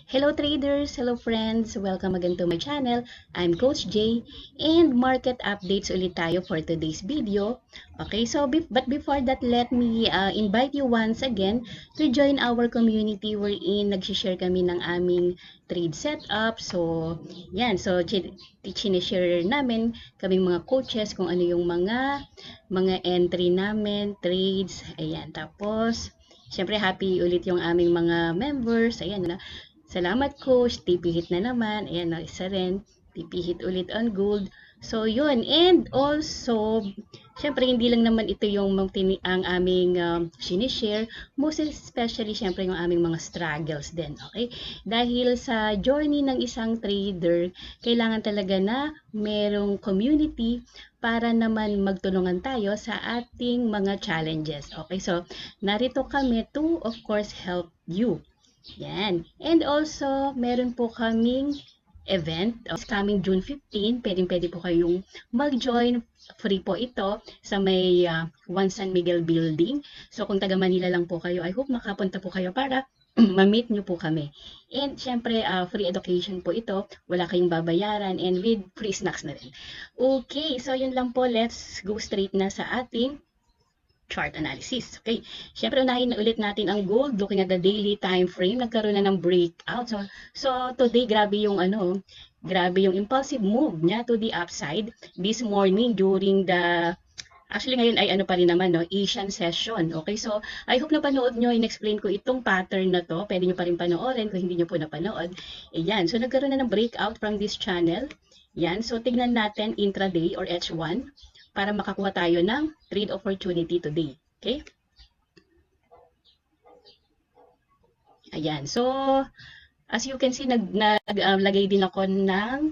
Hello traders, hello friends, welcome again to my channel. I'm Coach Jay and market updates ulit tayo for today's video. Okay, so but before that, let me invite you once again to join our community wherein nag-share kami ng aming trade setup. So, yan, so sinishare namin kaming mga coaches kung ano yung mga entry namin, trades, ayan. Tapos, syempre happy ulit yung aming mga members, ayan na. Salamat coach, TP hit na naman. Ayan, isa rin. TP hit ulit on gold. So, yun. And also, syempre, hindi lang naman ito yung ang aming sinishare. Most especially, syempre, yung aming mga struggles din. Okay? Dahil sa journey ng isang trader, kailangan talaga na merong community para naman magtulungan tayo sa ating mga challenges. Okay? So, narito kami to, of course, help you. Yan. And also, meron po kaming event coming June 15. Pwede po kayong mag-join. Free po ito sa may Juan San Miguel building. So, kung taga Manila lang po kayo, I hope makapunta po kayo para ma-meet nyo po kami. And syempre, free education po ito. Wala kayong babayaran and with free snacks na rin. Okay, so yun lang po. Let's go straight na sa ating chart analysis. Okay. Siyempre, unahin na ulit natin ang gold. Looking at the daily time frame, nagkaroon na ng breakout. So today, grabe yung impulsive move niya to the upside. This morning, during the actually, ngayon ay ano pa rin naman, no? Asian session. Okay, so I hope napanood nyo, in-explain ko itong pattern na to. Pwede nyo pa rin panoorin kung hindi nyo po napanood. Ayan, so nagkaroon na ng breakout from this channel. Yan, so tignan natin intraday or H1 para makakuha tayo ng trade opportunity today. Okay? Ayan, so as you can see, naglagay din ako ng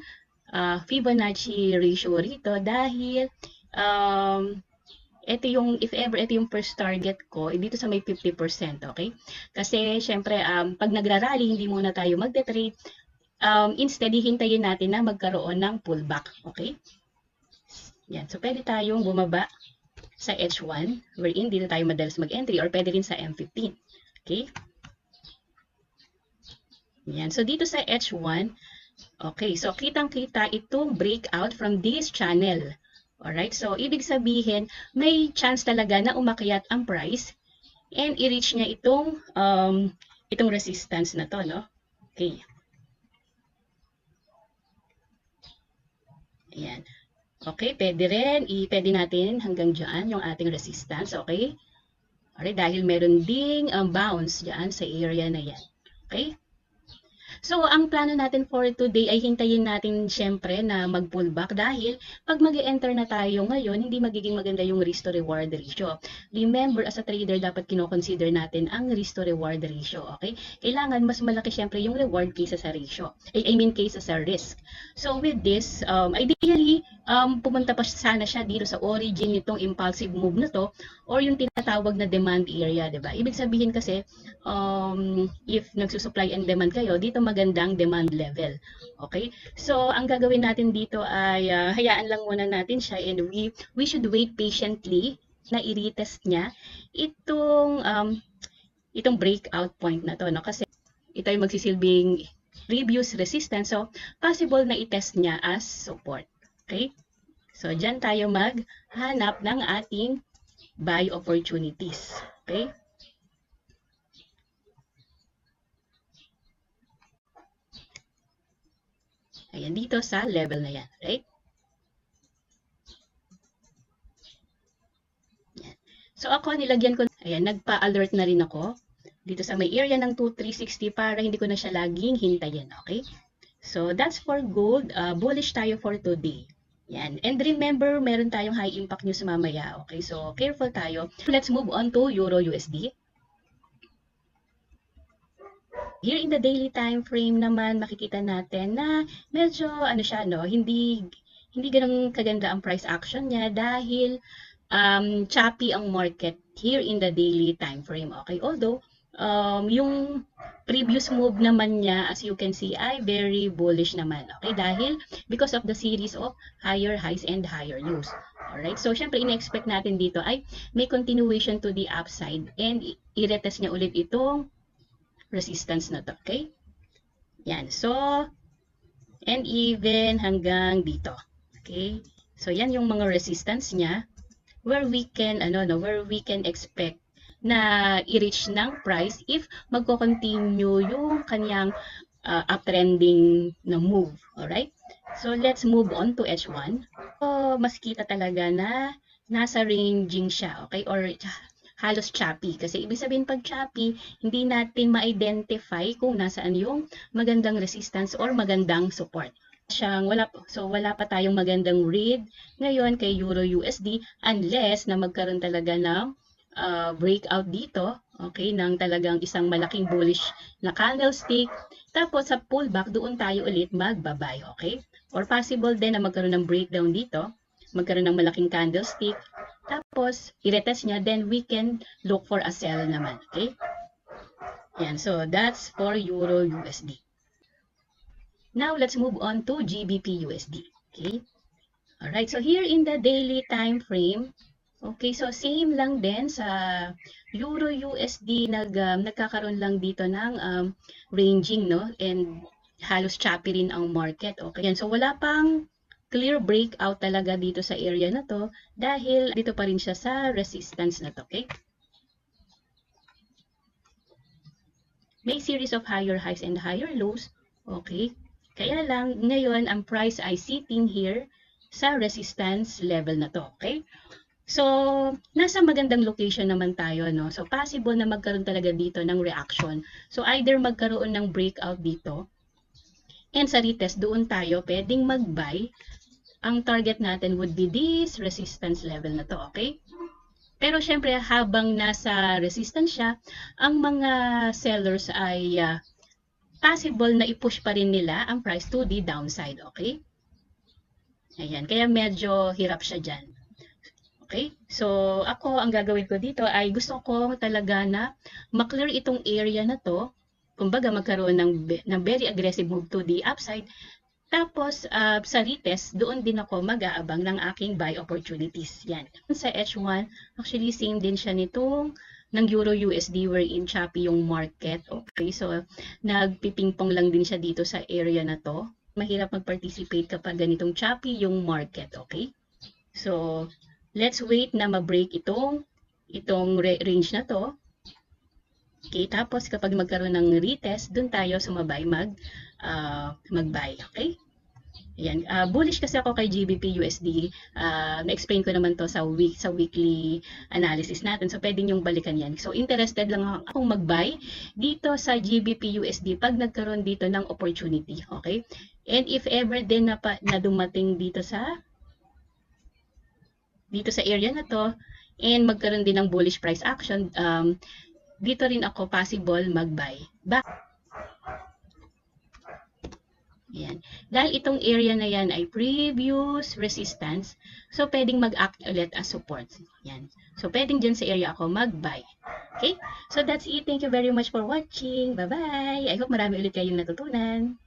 Fibonacci ratio rito dahil ito yung, if ever, ito yung first target ko, dito sa may 50%, okay? Kasi, syempre, pag nagrarally, hindi muna tayo magte-trade. Instead, hihintayin natin na magkaroon ng pullback, okay? Yan, so pwede tayong bumaba sa H1, wherein dito tayo madalas mag-entry, or pwede rin sa M15, okay? Yan, so dito sa H1, okay, so kitang-kita itong breakout from this channel. Alright, so ibig sabihin, may chance talaga na umakyat ang price and i-reach niya itong resistance na to, no? Okay. Ayan. Okay, pwede rin, pwede natin hanggang dyan yung ating resistance, okay? Alright, dahil meron ding bounce dyan sa area na yan. Okay? So, ang plano natin for today ay hintayin natin syempre na mag-pullback dahil pag mag-enter na tayo ngayon, hindi magiging maganda yung risk to reward ratio. Remember, as a trader, dapat kino-consider natin ang risk to reward ratio, okay? Kailangan mas malaki syempre yung reward kaysa sa ratio. I mean, kaysa sa risk. So, with this, ideally, pumunta pa sana siya dito sa origin nitong impulsive move na to or yung tinatawag na demand area, diba? Ibig sabihin kasi, if nagsusupply and demand kayo, dito magandang demand level. Okay? So, ang gagawin natin dito ay hayaan lang muna natin siya and we should wait patiently na i-retest niya itong breakout point na to, no? Kasi ito ay magsisilbing previous resistance. So, possible na i-test niya as support. Okay? So, dyan tayo maghanap ng ating buy opportunities. Okay? Ayan, dito sa level na yan, right? Ayan. So, ako, nilagyan ko, ayan, nagpa-alert na rin ako dito sa may area ng 2360 para hindi ko na siya laging hintayin, okay? So, that's for gold. Bullish tayo for today. Yan. And remember, meron tayong high impact news mamaya, okay? So, careful tayo. Let's move on to Euro USD. Here in the daily time frame naman, makikita natin na medyo ano siya, no, hindi ganun kaganda ang price action niya dahil choppy ang market here in the daily time frame. Okay, although yung previous move naman niya, as you can see, ay very bullish naman. Okay, dahil because of the series of higher highs and higher lows. Alright, so syempre in-expect natin dito ay may continuation to the upside and i-retest niya ulit itong resistance na to, okay? Yan. So, and even hanggang dito. Okay? So, yan yung mga resistance niya where we can, where we can expect na i-reach ng price if magko-continue yung kanyang uptrending na move. Alright? So, let's move on to H1. So, mas kita talaga na nasa ranging siya, okay? Or halos choppy. Kasi ibig sabihin pag choppy, hindi natin ma-identify kung nasaan yung magandang resistance or magandang support. Wala pa tayong magandang read ngayon kay Euro USD unless na magkaroon talaga ng breakout dito, okay, ng talagang isang malaking bullish na candlestick. Tapos sa pullback, doon tayo ulit magbabay, okay? Or possible din na magkaroon ng breakdown dito, magkaroon ng malaking candlestick, tapos i-retest niya, then we can look for a sell naman, okay? Yan, so that's for Euro USD. Now, let's move on to GBP USD. Okay? Alright, so here in the daily time frame, okay, so same lang din sa Euro USD, nagkakaroon lang dito ng ranging, no? And halos choppy rin ang market. Okay, yan, so wala pang clear breakout talaga dito sa area na to dahil dito pa rin siya sa resistance na to. Okay? May series of higher highs and higher lows. Okay? Kaya lang, ngayon, ang price ay sitting here sa resistance level na to. Okay? So, nasa magandang location naman tayo, no? So, possible na magkaroon talaga dito ng reaction. So, either magkaroon ng breakout dito, and sa retest, doon tayo pwedeng mag-buy. Ang target natin would be this resistance level na to, okay? Pero syempre, habang nasa resistance siya, ang mga sellers ay possible na i-push pa rin nila ang price to the downside, okay? Ayan, kaya medyo hirap siya dyan. Okay? So, ako, ang gagawin ko dito ay gusto ko talaga na maklear itong area na to. Kumbaga, magkaroon ng very aggressive move to the upside. Tapos, sa retest, doon din ako mag-aabang ng aking buy opportunities. Yan. Sa H1, actually, same din siya nitong ng Euro USD wherein choppy yung market. Okay, so nagpipingpong lang din siya dito sa area na to. Mahirap mag-participate kapag ganitong choppy yung market. Okay? So, let's wait na ma-break itong range na to. Okay, tapos kapag magkaroon ng retest, dun tayo sumabay mag-buy. Okay? Ayan, bullish kasi ako kay GBP USD. Na-explain ko naman to sa weekly analysis natin. So, pwede niyong balikan yan. So, interested lang akong mag-buy dito sa GBP USD pag nagkaroon dito ng opportunity. Okay? And if ever din na dumating dito sa area na to, and magkaroon din ng bullish price action, dito rin ako possible mag-buy back. Yan. Dahil itong area na yan ay previous resistance, so pwedeng mag-act ulit as support. Yan. So pwedeng dyan sa area ako mag-buy. Okay? So that's it. Thank you very much for watching. Bye-bye! I hope marami ulit kayong natutunan.